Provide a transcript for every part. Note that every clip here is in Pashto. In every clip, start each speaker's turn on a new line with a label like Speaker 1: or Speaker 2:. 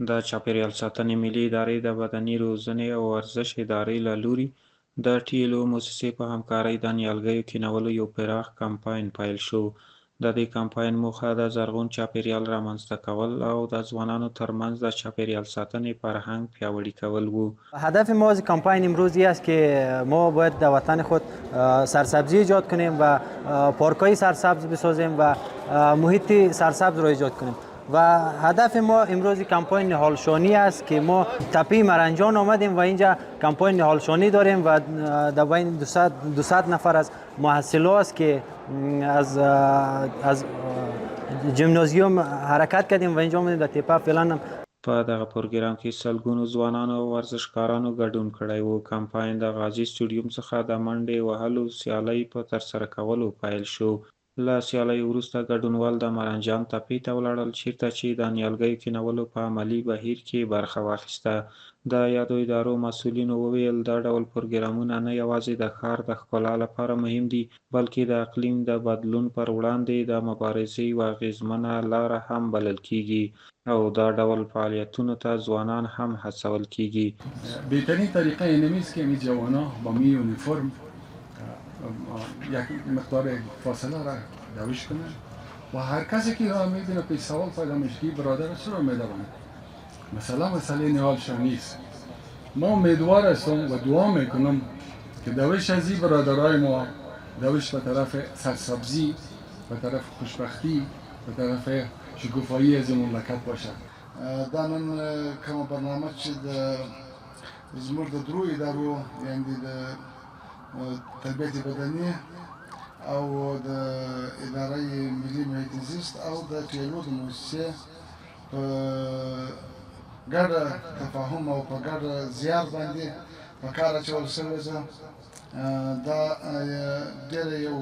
Speaker 1: د چاپیریال ساتنې ملي ادارې د بدني روزنې او ورزش ادارې له لوري د ټیلو موسسې په همکارۍ د نیالګیو کینولو یو پراخ کمپاین پیل شو. د دې کمپاین موخه د زرغون چاپیریال رامنځته کول او د ځوانانو ترمنځ د چاپیریال ساتنې فرهنګ پیاوړی کول و.
Speaker 2: هدف ما از کمپاین امروزی است که ما باید در وطن خود سرسبزی ایجاد کنیم و پارک‌های سرسبز بسازیم و محیط سرسبز را ایجاد کنیم. و هدف ما امروز کمپاین نهالشانی است که ما تپه مرنجان آمدیم و اینجا کمپاین نهالشانی داریم و در بین 200 نفر از محصلات است که از جیمنازیوم حرکت کردیم و اینجا آمدیم در تپه فعلا.
Speaker 1: په دغه پروګرام کې سلګونو ځوانانو او ورزشکارانو ګډون کړی و. کمپاین د غازي سټیډیوم څخه د منډې وهلو سیالۍ په ترسره کولو پیل شو. له سیالۍ وروسته ګډونوال د مرنجان تپې ته ولاړل چیرته چې د نیالګیو کینولو په عملي بهیر کې برخه واخیسته. د یادو ادارو مسؤلینو وویل دا ډول پروګرامونه نه یوازې د ښار د ښکلا لپاره مهم دي بلکې د اقلیم د بدلون پر وړاندې د مبارزې یوه اغیزمنه لاره هم بلل کیږي او دا ډول فعالیتونو ته ځوانان هم هڅول کیږي.
Speaker 3: بهترین طریقه این است که این جوانا با می یونیفرم یک مقدار فاصله را دوش کنند و هر کسی که را میبینه پیش سوال پیدا میشه که برادر چرا میدوانه. مثلا مسئله نهال شانی است. ما امیدوار هستم و دعا میکنم که دوش از این برادرای ما دوش به طرف سرسبزی، به طرف خوشبختی، به طرف شکوفایی از مملکت باشد.
Speaker 4: دا نن کومه برنامه چې زموږ د درو ادارو یعنې د تربیت بدني او د ادارې ملي محیط زیست او د ټیلو د موسسې په ګډه تفاهم او په ګډه زیار باندې په کار اچول شوې ده. دا ډېره یو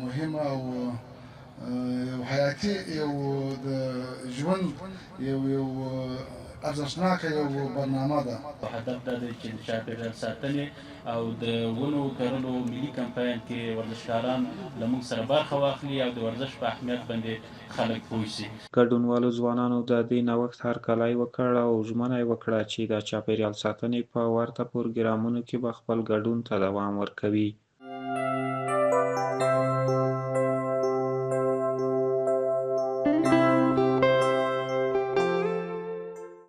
Speaker 4: مهمه او حیاتي یو د ژوند یو ارزښتناکه یو برنامه ده.
Speaker 5: هدف دا دی چې د چاپیریال ساتنې او د ونو کرلو ملي کمپاین کې ورزشکاران له موږ سره برخه واخلي او د ورزش په اهمیت باندې خلک پوه شي.
Speaker 1: ګډونوالو ځوانانو د دې نوښت هرکلی وکړ او ژمنه یې وکړه چې د چاپیریال ساتنې په ورته پروګرامونو کې به خپل ګډون ته دوام ورکوي.